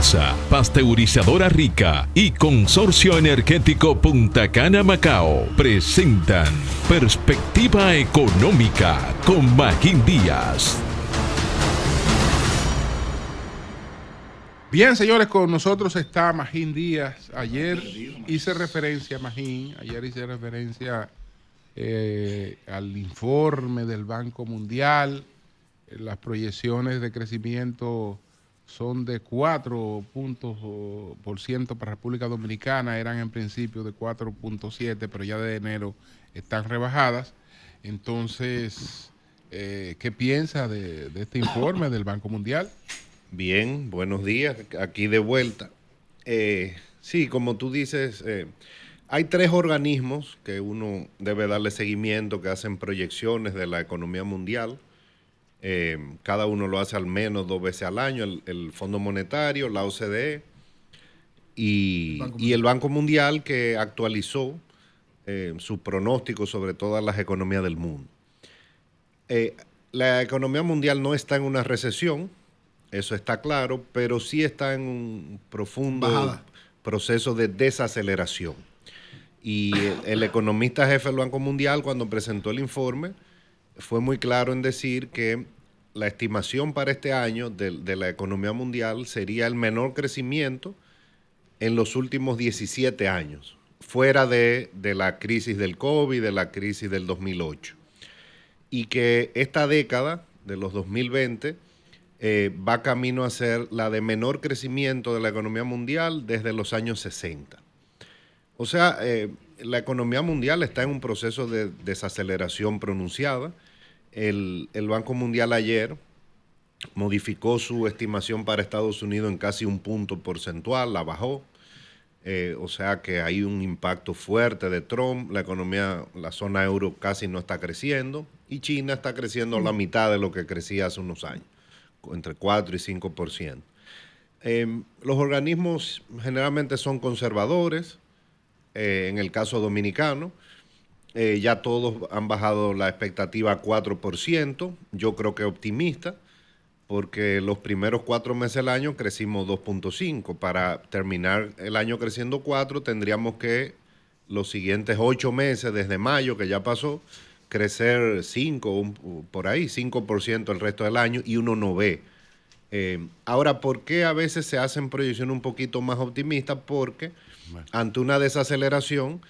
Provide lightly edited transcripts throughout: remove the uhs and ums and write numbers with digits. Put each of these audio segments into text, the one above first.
FEMSA, Pasteurizadora Rica y Consorcio Energético Punta Cana Macao presentan Perspectiva Económica con Magín Díaz. Bien, señores, con nosotros está Magín Díaz. Ayer hice referencia al informe del Banco Mundial. Las proyecciones de crecimiento son de 4 puntos por ciento para República Dominicana, eran en principio de 4.7, pero ya de enero están rebajadas. Entonces, ¿qué piensa de este informe del Banco Mundial? Bien, buenos días, aquí de vuelta. Sí, como tú dices, hay 3 organismos que uno debe darle seguimiento, que hacen proyecciones de la economía mundial. Cada uno lo hace al menos 2 veces al año, el Fondo Monetario, la OCDE y el Banco Mundial, que actualizó su pronóstico sobre todas las economías del mundo. La economía mundial no está en una recesión, eso está claro, pero sí está en un profundo proceso de desaceleración. Y el economista jefe del Banco Mundial, cuando presentó el informe, fue muy claro en decir que la estimación para este año de la economía mundial sería el menor crecimiento en los últimos 17 años, fuera de la crisis del COVID, de la crisis del 2008. Y que esta década, de los 2020, va camino a ser la de menor crecimiento de la economía mundial desde los años 60. O sea, la economía mundial está en un proceso de desaceleración pronunciada. El Banco Mundial ayer modificó su estimación para Estados Unidos en casi 1 punto porcentual, la bajó. O sea que hay un impacto fuerte de Trump. La economía, la zona euro casi no está creciendo y China está creciendo la mitad de lo que crecía hace unos años, entre 4 y 5%. Los organismos generalmente son conservadores. En el caso dominicano, ya todos han bajado la expectativa a 4%. Yo creo que optimista, porque los primeros 4 meses del año crecimos 2.5. Para terminar el año creciendo 4, tendríamos que los siguientes 8 meses, desde mayo, que ya pasó, crecer 5, por ahí, 5% el resto del año, y uno no ve. Ahora, ¿por qué a veces se hacen proyecciones un poquito más optimistas? Porque ante una desaceleración,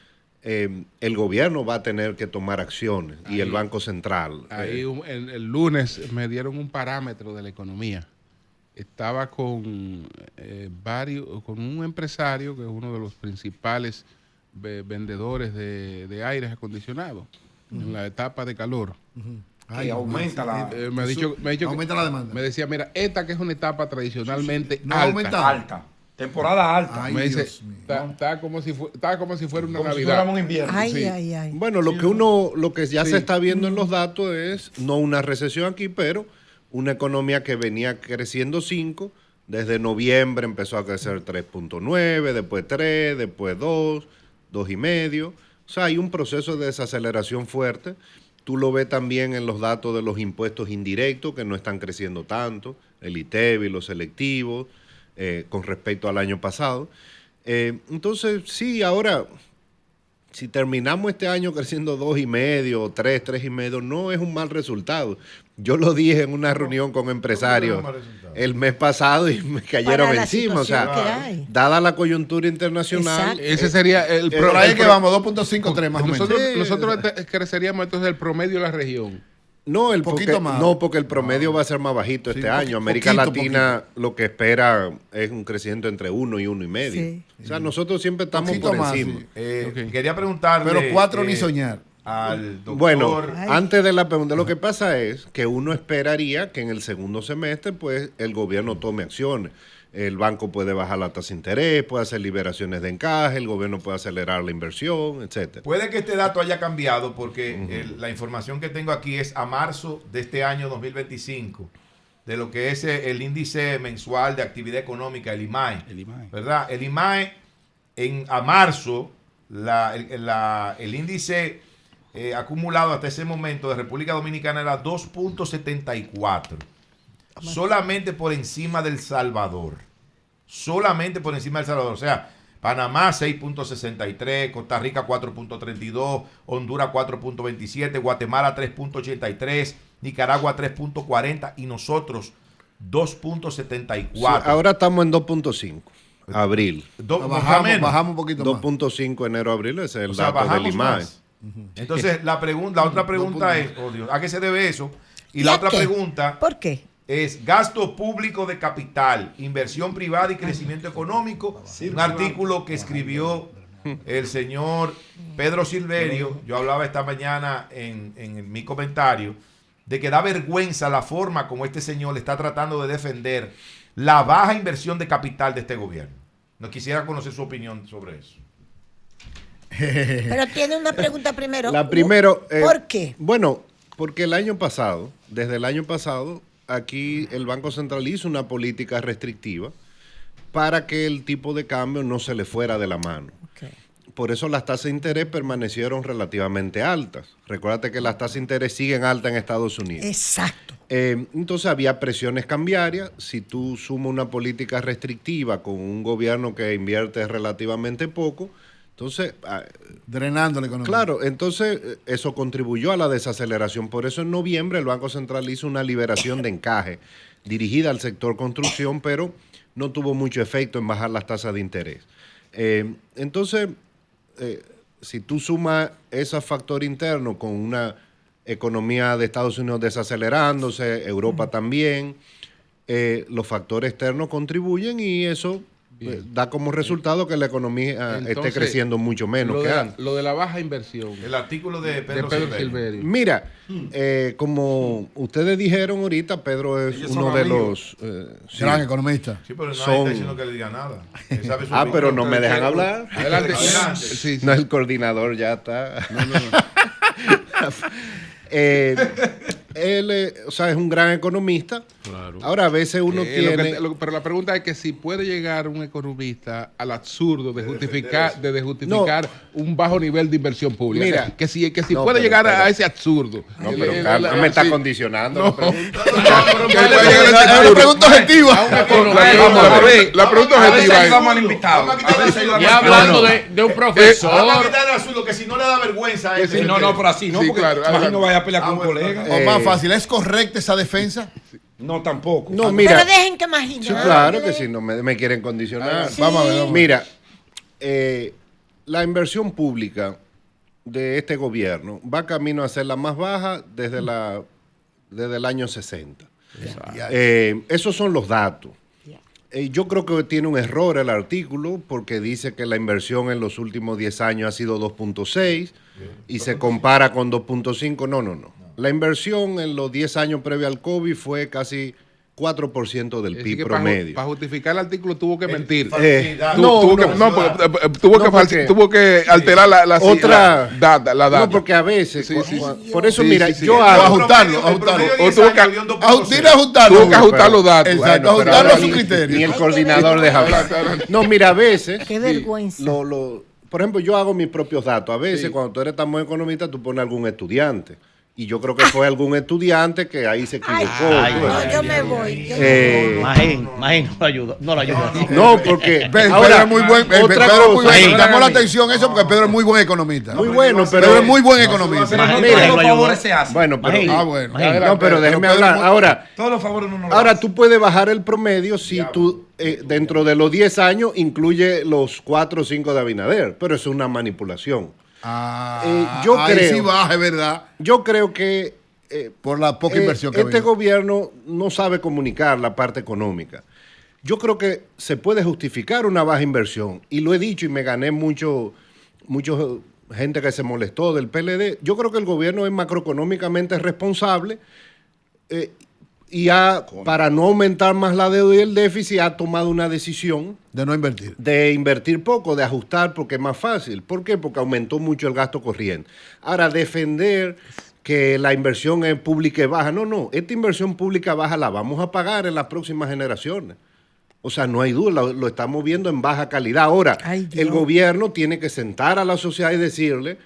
el gobierno va a tener que tomar acciones y el Banco Central. El lunes me dieron un parámetro de la economía. Estaba con un empresario que es uno de los principales vendedores de aires acondicionados en la etapa de calor. Que aumenta la aumenta la demanda. Me decía, mira, esta que es una etapa tradicionalmente alta. Temporada alta. Ay, me dice, está como si fuera una Navidad. Un invierno. Bueno, lo que ya se está viendo en los datos es no una recesión aquí, pero una economía que venía creciendo 5, desde noviembre empezó a crecer 3.9, después 3, después 2, 2.5. O sea, hay un proceso de desaceleración fuerte. Tú lo ves también en los datos de los impuestos indirectos, que no están creciendo tanto, el ITEVI, los selectivos, con respecto al año pasado. Entonces, sí, ahora, si terminamos este año creciendo 2.5, 3, 3.5, no es un mal resultado. Yo lo dije en una reunión con empresarios el mes pasado y me cayeron encima. O sea, dada la coyuntura internacional. Ese sería el por ahí que vamos, 2.5, 3 más o menos. Nosotros creceríamos entonces el promedio de la región. No, porque el promedio va a ser más bajito este año. América Latina lo que espera es un crecimiento entre 1 y 1.5. Sí. O sea, nosotros siempre estamos por encima. Quería preguntarle... Pero 4 ni soñar. Al doctor... Bueno, antes de la pregunta, lo que pasa es que uno esperaría que en el segundo semestre pues el gobierno tome acciones. El banco puede bajar la tasa de interés, puede hacer liberaciones de encaje, el gobierno puede acelerar la inversión, etcétera. Puede que este dato haya cambiado porque la información que tengo aquí es a marzo de este año 2025, de lo que es el índice mensual de actividad económica, el IMAE. ¿Verdad? El IMAE, a marzo, el índice acumulado hasta ese momento de República Dominicana era 2.74. Solamente por encima del Salvador. solamente por encima de El Salvador. O sea, Panamá 6.63, Costa Rica 4.32, Honduras 4.27, Guatemala 3.83, Nicaragua 3.40 y nosotros 2.74. Sí, ahora estamos en 2.5. Abril. Bajamos un poquito más. 2.5 enero-abril, ese es el dato del IMAE. Entonces, la otra pregunta es, oh Dios, ¿a qué se debe eso? Y la otra pregunta, ¿por qué? Es gasto público de capital, inversión privada y crecimiento económico. Un artículo que escribió el señor Pedro Silverio. Yo hablaba esta mañana en mi comentario de que da vergüenza la forma como este señor está tratando de defender la baja inversión de capital de este gobierno. No quisiera conocer su opinión sobre eso. Pero tiene una pregunta primero. ¿Por qué? Bueno, porque desde el año pasado, aquí el Banco Central hizo una política restrictiva para que el tipo de cambio no se le fuera de la mano. Okay. Por eso las tasas de interés permanecieron relativamente altas. Recuérdate que las tasas de interés siguen altas en Estados Unidos. Exacto. Entonces había presiones cambiarias. Si tú sumas una política restrictiva con un gobierno que invierte relativamente poco, entonces, drenando la economía. Claro, entonces eso contribuyó a la desaceleración. Por eso en noviembre el Banco Central hizo una liberación de encaje dirigida al sector construcción, pero no tuvo mucho efecto en bajar las tasas de interés. Entonces, si tú sumas ese factor interno con una economía de Estados Unidos desacelerándose, Europa también, los factores externos contribuyen y eso da como resultado que la economía esté creciendo mucho menos que antes. Lo de la baja inversión. El artículo de Pedro Silverio. Mira, como ustedes dijeron ahorita, Pedro es uno de los... gran economista. Sí, pero no está diciendo que le diga nada. Pero no me dejan hablar. Adelante. Sí. No, el coordinador ya está... Él es un gran economista. Claro. Ahora a veces uno tiene... pero la pregunta es que si puede llegar un economista al absurdo de justificar un bajo nivel de inversión pública. Mira, que si puede llegar a ese absurdo. No, pero me está condicionando la pregunta. Es una pregunta objetiva. La pregunta objetiva. Vamos al invitado. Ya hablando de un profesor. Vamos a quitarle al azul, que si no le da vergüenza. No, pero así no, porque imagino vaya a pelear con un colega. O más fácil, ¿es correcta esa defensa? No, tampoco. No, mira. Pero dejen que imaginar. Sí, claro que sí, no me quieren condicionar. Sí. Vamos a ver. Mira, la inversión pública de este gobierno va camino a ser la más baja desde el año 60. Esos son los datos. Yo creo que tiene un error el artículo porque dice que la inversión en los últimos 10 años ha sido 2.6 y se compara con 2.5. No. La inversión en los 10 años previo al COVID fue casi 4% del PIB promedio. Para justificar el artículo tuvo que mentir. Tuvo que alterar la data. No, porque a veces, por eso mira, yo hago ajustarlo. Tuvo que ajustar los datos. Exacto, ajustarlo a su criterio. Ni el coordinador deja hablar. No, mira, a veces. Qué vergüenza. Por ejemplo, yo hago mis propios datos. A veces, cuando tú eres tan buen economista, tú pones algún estudiante. Y yo creo que fue algún estudiante que ahí se equivocó. Yo me voy. Magín no lo ayuda. No, porque Pedro es muy buen. Llamó la atención eso porque Pedro es muy buen economista. Muy bueno, pero es muy buen economista. Todos los favores se hacen. Bueno, pero no, pero déjeme hablar. Ahora, todos los favores no ahora tú puedes bajar el promedio si tú dentro de los 10 años incluye los 4 o 5 de Abinader, pero eso es una manipulación. Yo creo, sí baja, es verdad. Yo creo que por la poca inversión que este gobierno no sabe comunicar la parte económica. Yo creo que se puede justificar una baja inversión y lo he dicho y me gané mucho gente que se molestó del PLD. Yo creo que el gobierno es macroeconómicamente responsable y para no aumentar más la deuda y el déficit ha tomado una decisión de no invertir. De invertir poco, de ajustar porque es más fácil. ¿Por qué? Porque aumentó mucho el gasto corriente. Ahora, defender que la inversión pública es baja. No, esta inversión pública baja la vamos a pagar en las próximas generaciones. O sea, no hay duda, lo estamos viendo en baja calidad. Ahora, el gobierno tiene que sentar a la sociedad y decirle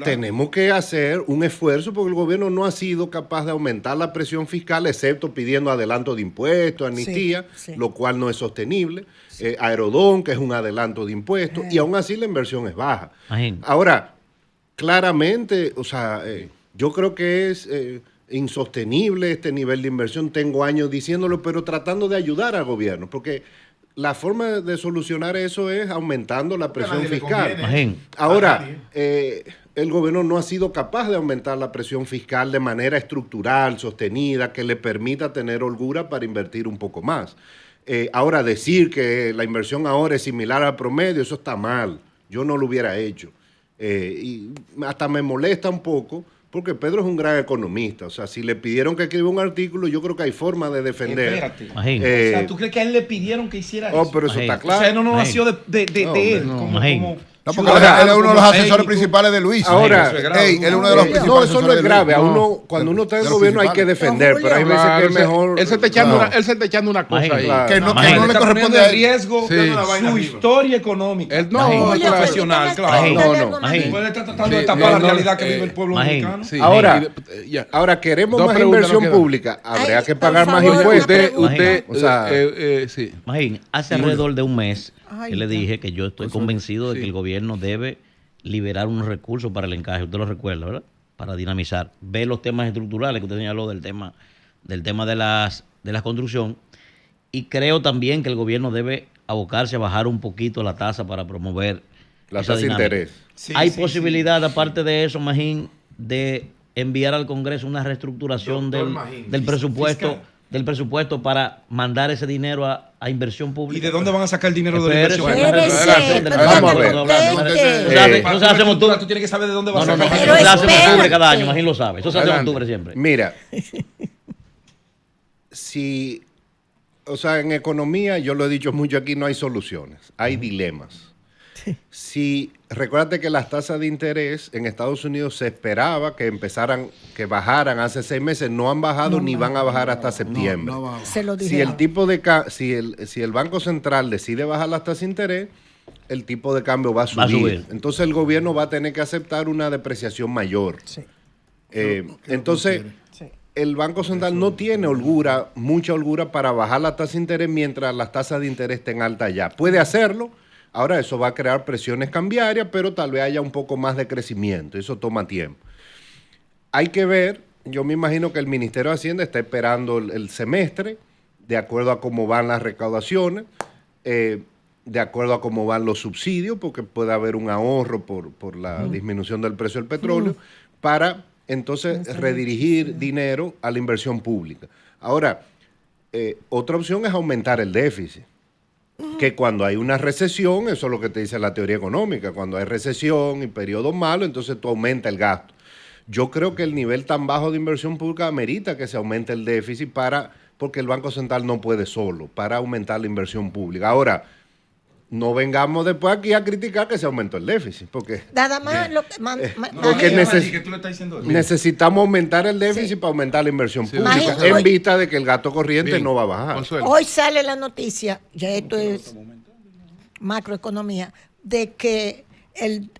tenemos que hacer un esfuerzo porque el gobierno no ha sido capaz de aumentar la presión fiscal, excepto pidiendo adelanto de impuestos, amnistía, lo cual no es sostenible. Aerodón, que es un adelanto de impuestos, y aún así la inversión es baja. Ahora, claramente, o sea, yo creo que es insostenible este nivel de inversión. Tengo años diciéndolo, pero tratando de ayudar al gobierno, porque la forma de solucionar eso es aumentando la presión fiscal. Ahora, el gobierno no ha sido capaz de aumentar la presión fiscal de manera estructural, sostenida, que le permita tener holgura para invertir un poco más. Ahora, decir que la inversión ahora es similar al promedio, eso está mal. Yo no lo hubiera hecho. Y hasta me molesta un poco, porque Pedro es un gran economista. O sea, si le pidieron que escriba un artículo, yo creo que hay forma de defender. Espérate. O sea, ¿tú crees que a él le pidieron que hiciera eso? Pero eso está claro. O sea, no nació de él. No, porque él es uno de los asesores principales de Luis. Ahora, él es uno de los principales. No, eso no es grave. Cuando uno está en el gobierno hay que defender, pero hay veces que es mejor. Él se está echando una cosa ahí. Que no le corresponde a riesgo su historia económica. No, profesional, claro. No. Él está tratando de tapar la realidad que vive el pueblo mexicano. Ahora queremos más inversión pública. Habría que pagar más impuestos. Hace alrededor de un mes que le dije que yo estoy convencido de que el gobierno debe liberar unos recursos para el encaje. Usted lo recuerda, ¿verdad? Para dinamizar. Ve los temas estructurales que usted señaló del tema de la construcción. Y creo también que el gobierno debe abocarse a bajar un poquito la tasa para promover la tasa de interés. Hay posibilidad, aparte de eso, Magín, de enviar al Congreso una reestructuración del presupuesto para mandar ese dinero a inversión pública. ¿Y de dónde van a sacar el dinero de la inversión? Vamos a ver. Eso se hace en octubre. Tú tienes que saber de dónde va a sacar. Eso se hace en octubre cada año, Magín lo sabe. Eso se hace en octubre siempre. Mira, o sea, en economía, yo lo he dicho mucho aquí, no hay soluciones, hay dilemas. Recuérdate que las tasas de interés en Estados Unidos se esperaba que bajaran hace 6 meses, no han bajado ni van a bajar hasta septiembre. Si el Banco Central decide bajar las tasas de interés, el tipo de cambio va a subir. Entonces el gobierno va a tener que aceptar una depreciación mayor. Entonces, el Banco Central no tiene mucha holgura para bajar la tasa de interés mientras las tasas de interés estén altas ya. Puede hacerlo. Ahora eso va a crear presiones cambiarias, pero tal vez haya un poco más de crecimiento. Eso toma tiempo. Hay que ver, yo me imagino que el Ministerio de Hacienda está esperando el semestre, de acuerdo a cómo van las recaudaciones, de acuerdo a cómo van los subsidios, porque puede haber un ahorro por la disminución del precio del petróleo, para entonces redirigir dinero a la inversión pública. Ahora, otra opción es aumentar el déficit. Que cuando hay una recesión, eso es lo que te dice la teoría económica, cuando hay recesión y periodos malos, entonces tú aumentas el gasto. Yo creo que el nivel tan bajo de inversión pública amerita que se aumente el déficit porque el Banco Central no puede solo, para aumentar la inversión pública. Ahora, no vengamos después aquí a criticar que se aumentó el déficit, porque nada más necesitamos aumentar el déficit para aumentar la inversión pública, en vista de que el gasto corriente no va a bajar. Hoy sale la noticia, ya esto es macroeconomía, de que el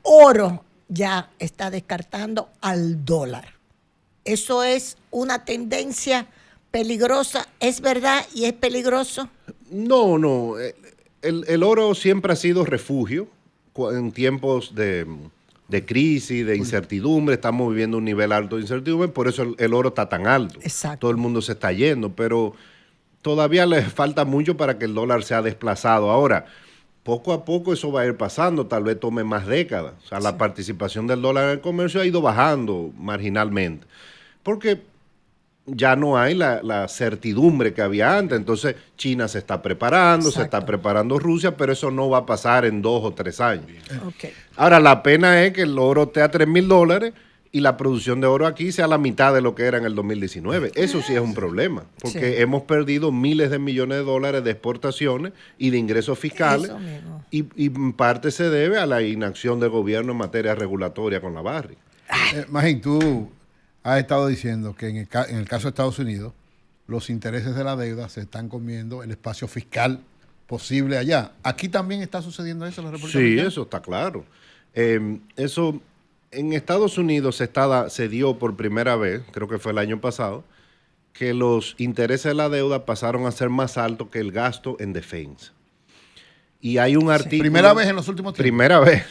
oro ya está descartando al dólar. Eso es una tendencia peligrosa, ¿es verdad y es peligroso? No. El oro siempre ha sido refugio en tiempos de crisis, de incertidumbre. Estamos viviendo un nivel alto de incertidumbre, por eso el oro está tan alto. Exacto. Todo el mundo se está yendo, pero todavía le falta mucho para que el dólar sea desplazado. Ahora, poco a poco eso va a ir pasando, tal vez tome más décadas. O sea, la participación del dólar en el comercio ha ido bajando marginalmente, porque ya no hay la certidumbre que había antes. Entonces China se está preparando, se está preparando Rusia, pero eso no va a pasar en 2 o 3 años. Ahora, la pena es que el oro esté a $3,000 y la producción de oro aquí sea la mitad de lo que era en el 2019. Eso sí es un problema, porque hemos perdido miles de millones de dólares de exportaciones y de ingresos fiscales, y en parte se debe a la inacción del gobierno en materia regulatoria con la Barrick. Magín, tú has estado diciendo que en el caso de Estados Unidos, los intereses de la deuda se están comiendo el espacio fiscal posible allá. ¿Aquí también está sucediendo eso en la República Dominicana? Sí, eso está claro. Eso en Estados Unidos se dio por primera vez, creo que fue el año pasado, que los intereses de la deuda pasaron a ser más altos que el gasto en defensa. Y hay un artículo... Primera vez en los últimos tiempos. Primera vez.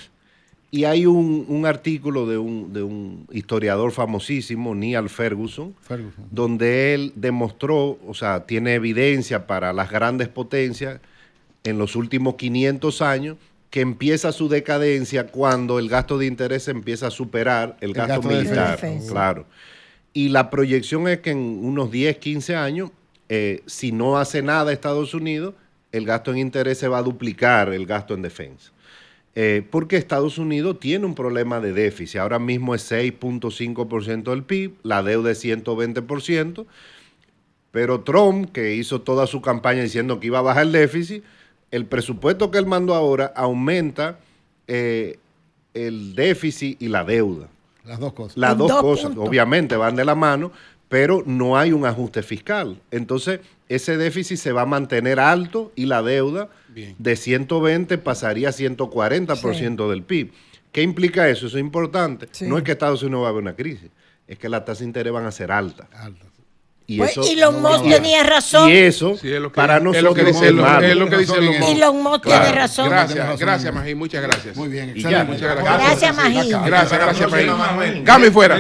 Y hay un artículo de un historiador famosísimo, Niall Ferguson, donde él demostró, o sea, tiene evidencia para las grandes potencias en los últimos 500 años que empieza su decadencia cuando el gasto de interés empieza a superar el gasto militar. Claro. Y la proyección es que en unos 10, 15 años, si no hace nada Estados Unidos, el gasto en interés se va a duplicar el gasto en defensa. Porque Estados Unidos tiene un problema de déficit. Ahora mismo es 6.5% del PIB, la deuda es 120%, pero Trump, que hizo toda su campaña diciendo que iba a bajar el déficit, el presupuesto que él mandó ahora aumenta el déficit y la deuda. Las dos cosas. Las dos cosas, obviamente, van de la mano, pero no hay un ajuste fiscal. Entonces, ese déficit se va a mantener alto y la deuda de 120 pasaría a 140% del PIB. ¿Qué implica eso? Eso es importante. No es que Estados Unidos va a haber una crisis, es que las tasas de interés van a ser altas. Y pues eso, Elon Musk tenía razón. Y eso, para nosotros es malo. Es lo que dice Elon Musk. Elon Musk tiene razón. Gracias, Magín. Muchas gracias. Muy bien, excelente. Muchas gracias. Gracias, Magín. Gracias, Magín. Cambio fuera.